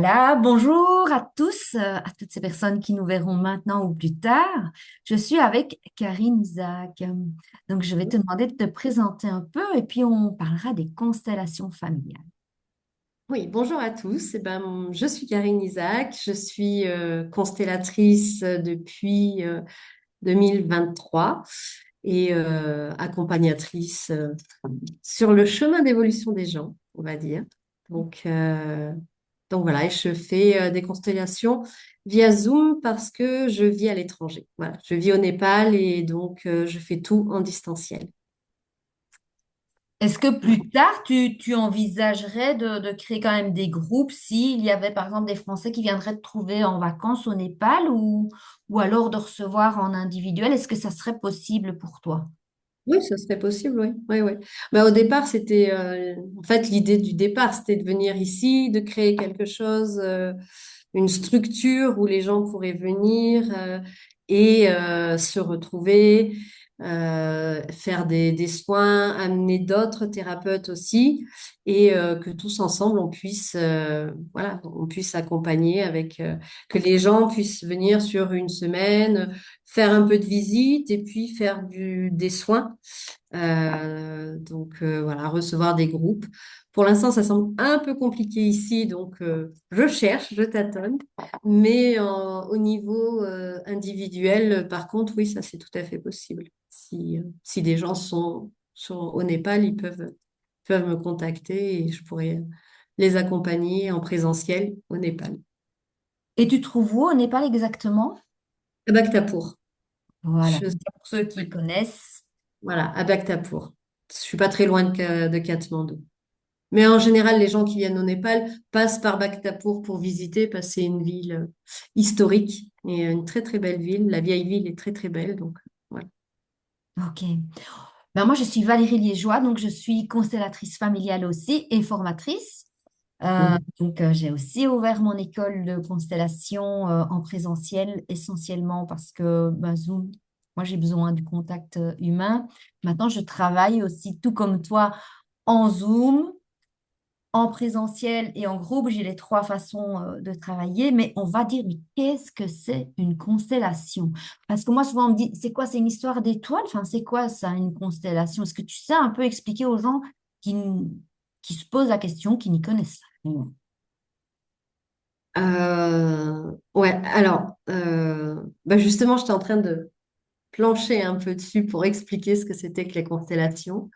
Voilà, bonjour à tous, à toutes ces personnes qui nous verront maintenant ou plus tard. Je suis avec Karine Zach. Donc, je vais te demander de te présenter un peu et puis on parlera des constellations familiales. Oui, bonjour à tous. Je suis Karine Isaac, je suis constellatrice depuis 2023 et accompagnatrice sur le chemin d'évolution des gens, on va dire. Donc, euh, donc voilà, et je fais des constellations via Zoom parce que je vis à l'étranger. Voilà, je vis au Népal et donc je fais tout en distanciel. Est-ce que plus tard, tu envisagerais de créer quand même des groupes s'il y avait par exemple des Français qui viendraient te trouver en vacances au Népal ou alors de recevoir en individuel? Est-ce que ça serait possible pour toi? Oui, ça serait possible, oui. Oui, oui. Bah, au départ, c'était, en fait, l'idée du départ, c'était de venir ici, de créer quelque chose, une structure où les gens pourraient venir et se retrouver, faire des soins, amener d'autres thérapeutes aussi, et que tous ensemble, on puisse, voilà, on puisse accompagner avec, que les gens puissent venir sur une semaine, faire un peu de visite et puis faire des soins. Voilà, recevoir des groupes. Pour l'instant, ça semble un peu compliqué ici, donc je cherche, je tâtonne. Mais au niveau individuel, par contre, oui, ça c'est tout à fait possible. Si des gens sont au Népal, peuvent me contacter et je pourrais les accompagner en présentiel au Népal. Et tu trouves où au Népal exactement? À Bhaktapur. Voilà, Je, comme ça, pour ceux qui connaissent. voilà, à Bhaktapur. Je suis pas très loin de Katmandou. Mais en général, les gens qui viennent au Népal passent par Bhaktapur pour visiter, parce que c'est une ville historique et une très très belle ville. La vieille ville est très très belle, donc voilà. Ok. Ben moi, je suis Valérie Liégeois, donc je suis constellatrice familiale aussi et formatrice. Mhm. J'ai aussi ouvert mon école de constellation en présentiel essentiellement parce que ben, Zoom, moi, j'ai besoin du contact humain. Maintenant, je travaille aussi, tout comme toi, en Zoom, en présentiel et en groupe. J'ai les trois façons de travailler, mais on va dire, mais qu'est-ce que c'est une constellation? Parce que moi, souvent, on me dit, c'est quoi? C'est une histoire d'étoiles? Enfin, c'est quoi ça, une constellation? Est-ce que tu sais un peu expliquer aux gens qui, qui se posent la question, qui n'y connaissent rien? Ouais, alors justement, j'étais en train de plancher un peu dessus pour expliquer ce que c'était que les constellations.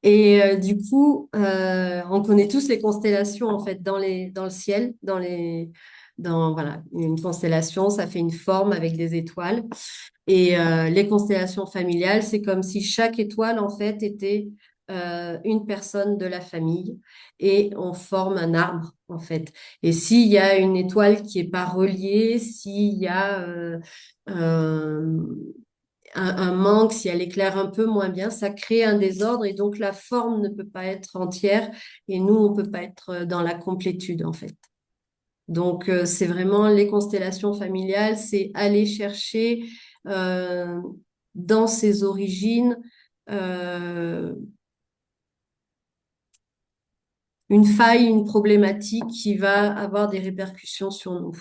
Et du coup, on connaît tous les constellations en fait dans le ciel, voilà, une constellation, ça fait une forme avec des étoiles. Et les constellations familiales, c'est comme si chaque étoile en fait était une personne de la famille et on forme un arbre en fait. Et s'il y a une étoile qui est pas reliée, s'il y a un manque, si elle éclaire un peu moins bien, ça crée un désordre et donc la forme ne peut pas être entière et nous, on peut pas être dans la complétude en fait. Donc, c'est vraiment les constellations familiales, c'est aller chercher euh, dans ses origines euh, une faille, une problématique qui va avoir des répercussions sur nous.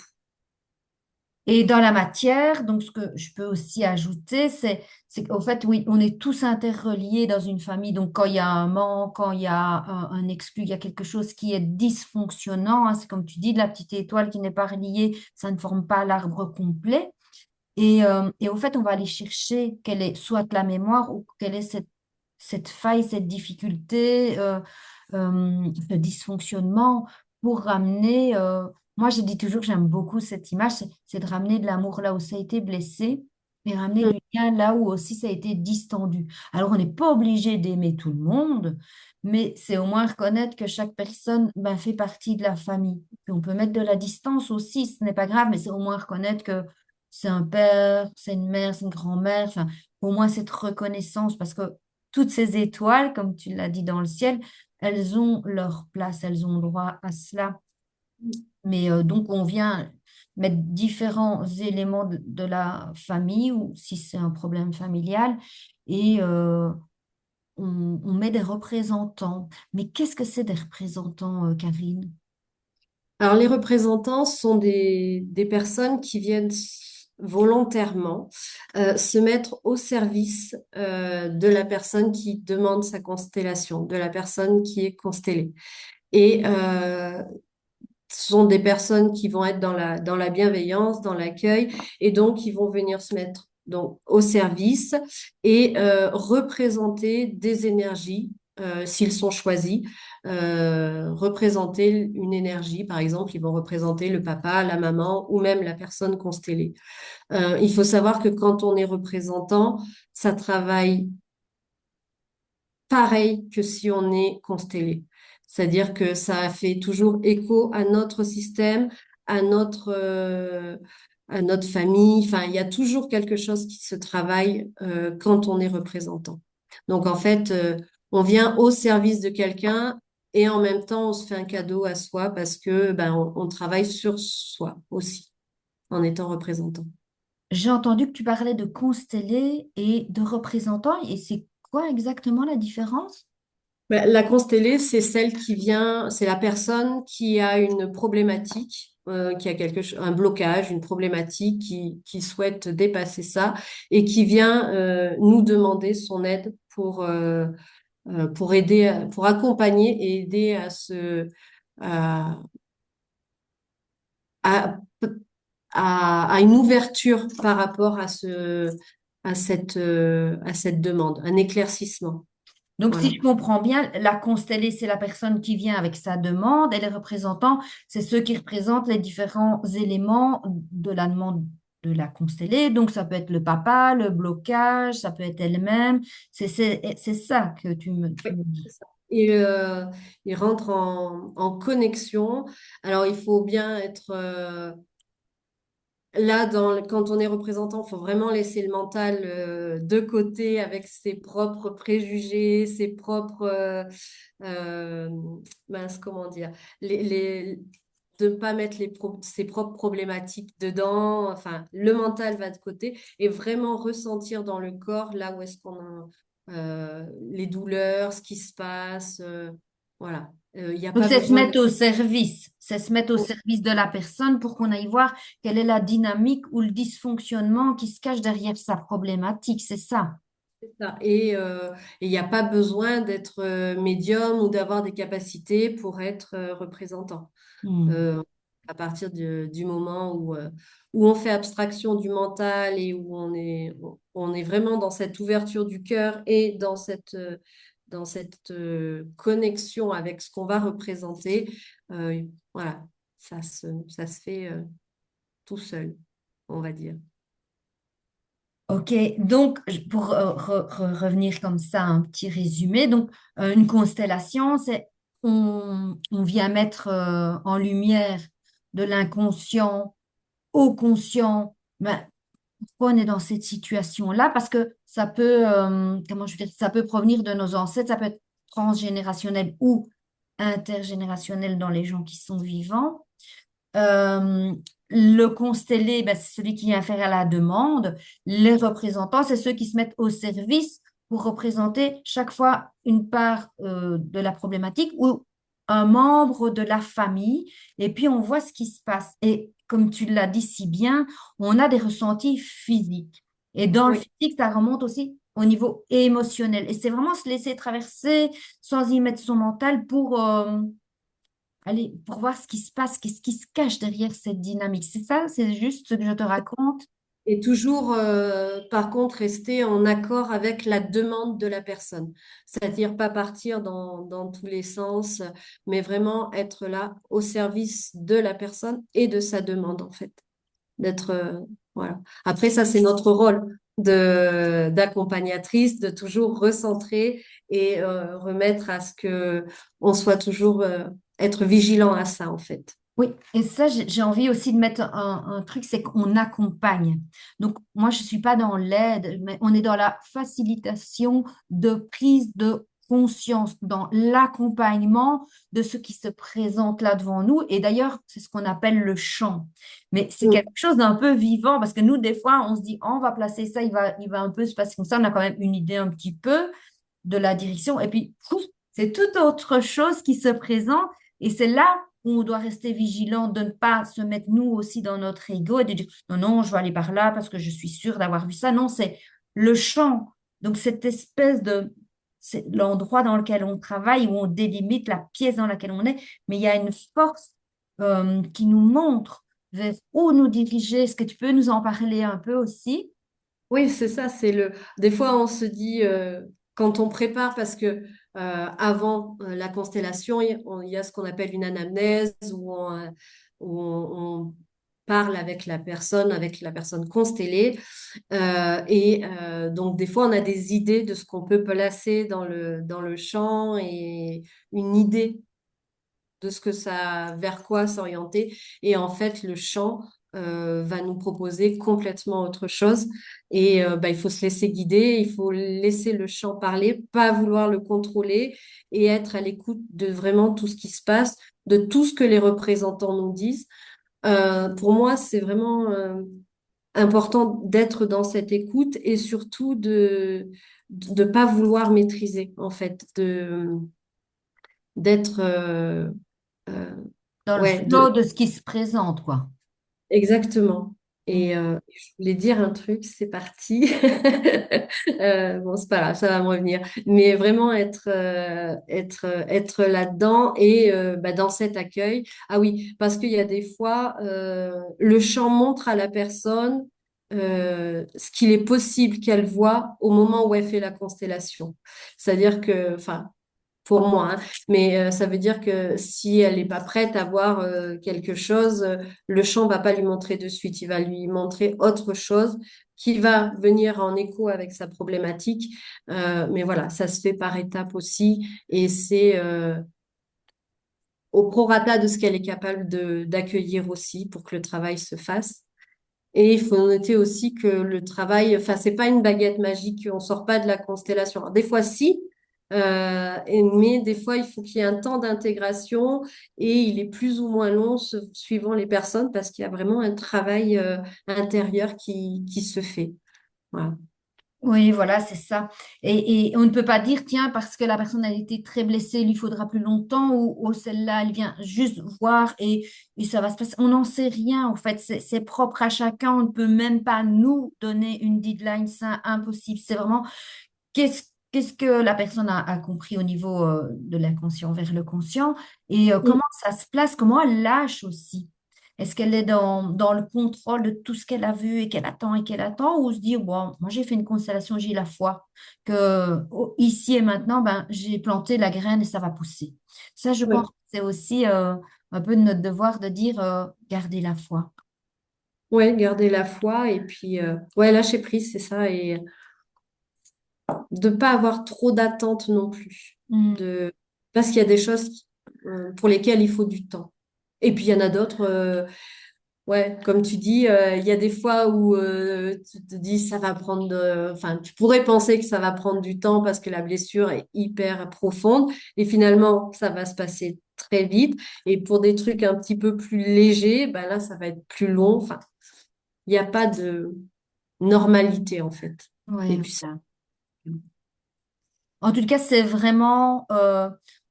Et dans la matière, donc ce que je peux aussi ajouter, c'est qu'au fait, oui, on est tous interreliés dans une famille. Donc quand il y a un manque, quand il y a un exclu, il y a quelque chose qui est dysfonctionnant, hein, c'est comme tu dis, de la petite étoile qui n'est pas reliée, ça ne forme pas l'arbre complet. Et au fait, on va aller chercher quelle est soit la mémoire ou quelle est cette faille, cette difficulté, ce dysfonctionnement pour ramener. Moi, je dis toujours que j'aime beaucoup cette image, c'est de ramener de l'amour là où ça a été blessé et ramener Mm. du lien là où aussi ça a été distendu. Alors, on n'est pas obligé d'aimer tout le monde, mais c'est au moins reconnaître que chaque personne ben, fait partie de la famille. Puis on peut mettre de la distance aussi, ce n'est pas grave, mais c'est au moins reconnaître que c'est un père, c'est une mère, c'est une grand-mère, enfin, au moins cette reconnaissance, parce que toutes ces étoiles, comme tu l'as dit dans le ciel, elles ont leur place, elles ont droit à cela. Mais donc, on vient mettre différents éléments de la famille, ou si c'est un problème familial, et on met des représentants. Mais qu'est-ce que c'est des représentants, Karine? Alors, les représentants sont des personnes qui viennent volontairement se mettre au service de la personne qui demande sa constellation, de la personne qui est constellée. Et ce sont des personnes qui vont être dans la bienveillance, dans l'accueil, et donc ils vont venir se mettre donc, au service et représenter des énergies, s'ils sont choisis, représenter une énergie, par exemple, ils vont représenter le papa, la maman ou même la personne constellée. Il faut savoir que quand on est représentant, ça travaille pareil que si on est constellé. C'est-à-dire que ça fait toujours écho à notre système, à notre famille. Enfin, il y a toujours quelque chose qui se travaille quand on est représentant. Donc, en fait, on vient au service de quelqu'un et en même temps, on se fait un cadeau à soi parce que ben, on travaille sur soi aussi en étant représentant. J'ai entendu que tu parlais de constellés et de représentants, et c'est quoi exactement la différence? Ben, la constellée, c'est celle qui vient, c'est la personne qui a une problématique, qui a un blocage, une problématique, qui souhaite dépasser ça et qui vient nous demander son aide pour aider, pour accompagner et aider à, à, à une ouverture par rapport à cette demande, un éclaircissement. Donc, si Voilà. je comprends bien, la constellée, c'est la personne qui vient avec sa demande et les représentants, c'est ceux qui représentent les différents éléments de la demande de la constellée. Donc, ça peut être le papa, le blocage, ça peut être elle-même. C'est ça que tu Oui, me c'est dis. ça. Et il rentre en connexion. Alors, il faut bien être là, quand on est représentant, il faut vraiment laisser le mental de côté avec ses propres préjugés, ses propres, euh, mince, comment dire, de ne pas mettre ses propres problématiques dedans. Enfin, le mental va de côté et vraiment ressentir dans le corps là où est-ce qu'on a les douleurs, ce qui se passe. Voilà. Il n'y a Donc, pas c'est se besoin mettre au service. C'est se mettre au service de la personne pour qu'on aille voir quelle est la dynamique ou le dysfonctionnement qui se cache derrière sa problématique. C'est ça. C'est ça. Et il n'y a pas besoin d'être médium ou d'avoir des capacités pour être représentant. Hmm. Euh, à partir du moment où on fait abstraction du mental et où on est vraiment dans cette ouverture du cœur et dans cette connexion avec ce qu'on va représenter, voilà, ça se fait tout seul, on va dire. Ok, donc pour revenir comme ça, un petit résumé. Donc, une constellation, c'est on vient mettre en lumière de l'inconscient au conscient. Ben, pourquoi on est dans cette situation-là? Parce que ça peut, comment je veux dire, ça peut provenir de nos ancêtres, ça peut être transgénérationnel ou intergénérationnel dans les gens qui sont vivants. Euh, le constellé, ben, c'est celui qui vient faire à la demande. Les représentants, c'est ceux qui se mettent au service pour représenter chaque fois une part de la problématique ou un membre de la famille. Et puis, on voit ce qui se passe. Et comme tu l'as dit si bien, on a des ressentis physiques. Et dans le Oui. physique, ça remonte aussi au niveau émotionnel. Et c'est vraiment se laisser traverser sans y mettre son mental allez, pour voir ce qui se passe, qu'est-ce qui se cache derrière cette dynamique. C'est ça, c'est juste ce que je te raconte. Et toujours, par contre, rester en accord avec la demande de la personne. C'est-à-dire pas partir dans tous les sens, mais vraiment être là au service de la personne et de sa demande, en fait. D'être, voilà. Après, ça, c'est notre rôle d'accompagnatrice, de toujours recentrer et remettre à ce que on soit toujours, être vigilant à ça, en fait. Oui, et ça, j'ai envie aussi de mettre un truc, c'est qu'on accompagne. Donc, moi, je ne suis pas dans l'aide, mais on est dans la facilitation de prise de conscience, dans l'accompagnement de ce qui se présente là devant nous. Et d'ailleurs, c'est ce qu'on appelle le champ. Mais c'est quelque Mm. chose d'un peu vivant, parce que nous, des fois, on se dit, oh, on va placer ça, il va un peu se passer comme ça. On a quand même une idée un petit peu de la direction. Et puis, pouf, c'est toute autre chose qui se présente. Et c'est là où on doit rester vigilant de ne pas se mettre nous aussi dans notre ego et de dire non, non, je vais aller par là parce que je suis sûre d'avoir vu ça. Non, c'est le champ. Donc, cette espèce de, c'est l'endroit dans lequel on travaille, où on délimite la pièce dans laquelle on est, mais il y a une force qui nous montre vers où nous diriger. Est-ce que tu peux nous en parler un peu aussi? Oui, c'est ça, c'est le. Des fois, on se dit, quand on prépare, parce que avant la constellation, il y a ce qu'on appelle une anamnèse, où on parle avec la personne constellée. Donc, des fois, on a des idées de ce qu'on peut placer dans le champ et une idée de ce que ça, vers quoi s'orienter. Et en fait, le chant va nous proposer complètement autre chose. Et bah, il faut se laisser guider, il faut laisser le chant parler, pas vouloir le contrôler et être à l'écoute de vraiment tout ce qui se passe, de tout ce que les représentants nous disent. Pour moi, c'est vraiment important d'être dans cette écoute et surtout de pas vouloir maîtriser, en fait, d'être euh, Dans le ouais, flow de ce qui se présente, quoi. exactement. Mm. Et je voulais dire un truc, c'est parti. Bon, c'est pas grave, ça va me revenir. Mais vraiment être là-dedans et bah, dans cet accueil. Ah oui, parce qu'il y a des fois, le chant montre à la personne ce qu'il est possible qu'elle voit au moment où elle fait la constellation. C'est-à-dire que, enfin, pour moi, hein. Mais ça veut dire que si elle n'est pas prête à voir quelque chose, le champ va pas lui montrer de suite. Il va lui montrer autre chose qui va venir en écho avec sa problématique. Mais voilà, ça se fait par étapes aussi, et c'est au prorata de ce qu'elle est capable d'accueillir aussi pour que le travail se fasse. Et il faut noter aussi que le travail, enfin, c'est pas une baguette magique, on sort pas de la constellation. Alors, des fois, si, mais des fois, il faut qu'il y ait un temps d'intégration et il est plus ou moins long suivant les personnes parce qu'il y a vraiment un travail intérieur qui se fait. Voilà. Oui, voilà, c'est ça. Et on ne peut pas dire, tiens, parce que la personne a été très blessée, il lui faudra plus longtemps, ou celle-là, elle vient juste voir et ça va se passer. On n'en sait rien, en fait, c'est propre à chacun. On ne peut même pas nous donner une deadline, c'est impossible. C'est vraiment qu'est-ce que la personne a compris au niveau de l'inconscient vers le conscient et Mm. comment ça se place, comment elle lâche aussi. Est-ce qu'elle est dans le contrôle de tout ce qu'elle a vu et qu'elle attend, ou se dire, bon, moi j'ai fait une constellation, j'ai la foi que ici et maintenant, ben, j'ai planté la graine et ça va pousser. Ça, je pense Ouais. que c'est aussi un peu de notre devoir de dire, garder la foi. Ouais, garder la foi et puis ouais, lâcher prise, c'est ça, et de pas avoir trop d'attentes non plus. Mm. De... Parce qu'il y a des choses pour lesquelles il faut du temps. Et puis il y en a d'autres, ouais, comme tu dis, il y a des fois où tu te dis ça va prendre, enfin, tu pourrais penser que ça va prendre du temps parce que la blessure est hyper profonde et finalement ça va se passer très vite. Et pour des trucs un petit peu plus légers, ben là ça va être plus long. Enfin, il n'y a pas de normalité en fait. Et Oui, puis ça. voilà. En tout cas, c'est vraiment,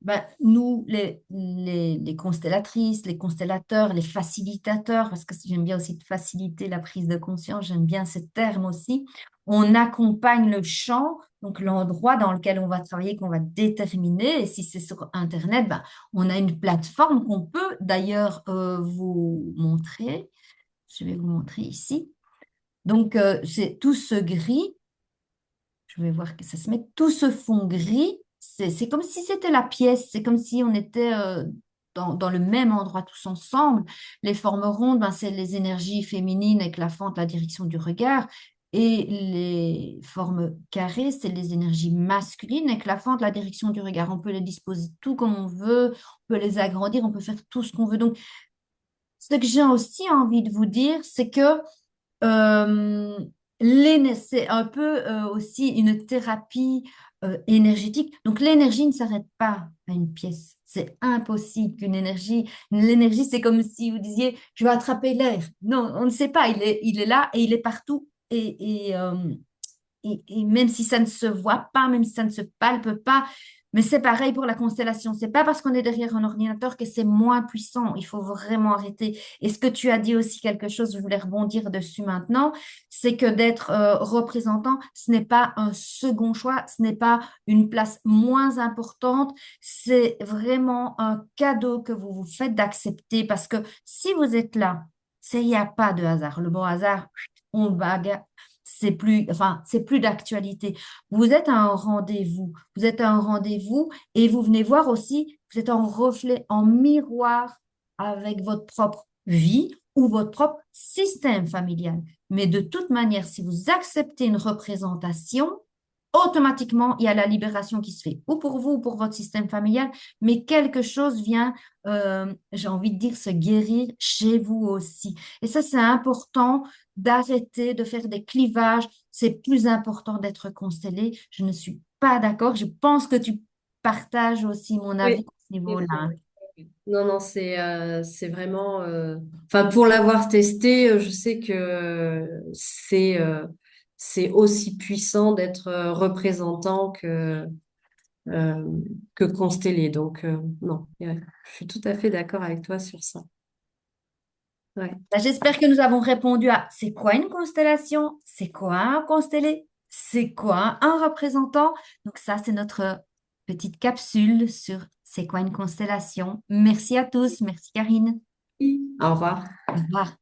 ben, nous, les constellatrices, les constellateurs, les facilitateurs, parce que j'aime bien aussi de faciliter la prise de conscience, j'aime bien ce terme aussi. On accompagne le champ, donc l'endroit dans lequel on va travailler, qu'on va déterminer. Et si c'est sur Internet, ben, on a une plateforme qu'on peut d'ailleurs vous montrer. Je vais vous montrer ici. Donc, c'est tout ce gris. Je vais voir que ça se met. Tout ce fond gris, c'est comme si c'était la pièce, c'est comme si on était dans le même endroit tous ensemble. Les formes rondes, ben, c'est les énergies féminines avec la fente, la direction du regard. Et les formes carrées, c'est les énergies masculines avec la fente, la direction du regard. On peut les disposer tout comme on veut, on peut les agrandir, on peut faire tout ce qu'on veut. Donc, ce que j'ai aussi envie de vous dire, c'est que euh, c'est un peu aussi une thérapie énergétique. Donc l'énergie ne s'arrête pas à une pièce. C'est impossible qu'une énergie, l'énergie, c'est comme si vous disiez, je vais attraper l'air. Non, on ne sait pas. Il est là et il est partout. et même si ça ne se voit pas, même si ça ne se palpe pas, mais c'est pareil pour la constellation. C'est pas parce qu'on est derrière un ordinateur que c'est moins puissant. Il faut vraiment arrêter. Et ce que tu as dit aussi quelque chose, je voulais rebondir dessus maintenant, c'est que d'être représentant, ce n'est pas un second choix, ce n'est pas une place moins importante, c'est vraiment un cadeau que vous vous faites d'accepter parce que si vous êtes là, il n'y a pas de hasard. Le bon hasard, on bague, c'est plus d'actualité. Vous êtes à un rendez-vous. Vous êtes à un rendez-vous et vous venez voir aussi, vous êtes en reflet, en miroir avec votre propre vie ou votre propre système familial. Mais de toute manière, si vous acceptez une représentation, automatiquement, il y a la libération qui se fait, ou pour vous, ou pour votre système familial, mais quelque chose vient, j'ai envie de dire, se guérir chez vous aussi. Et ça, c'est important d'arrêter de faire des clivages. C'est plus important d'être constellé. Je ne suis pas d'accord. Je pense que tu partages aussi mon avis Oui, à ce oui, c'est niveau-là. vrai. Non, non, c'est vraiment. Enfin, pour l'avoir testé, je sais que c'est aussi puissant d'être représentant euh, que constellé. Donc, non, je suis tout à fait d'accord avec toi sur ça. Ouais. J'espère que nous avons répondu à c'est quoi une constellation, c'est quoi un constellé, c'est quoi un représentant. Donc ça, c'est notre petite capsule sur c'est quoi une constellation. Merci à tous, merci Karine. Au revoir. Au revoir.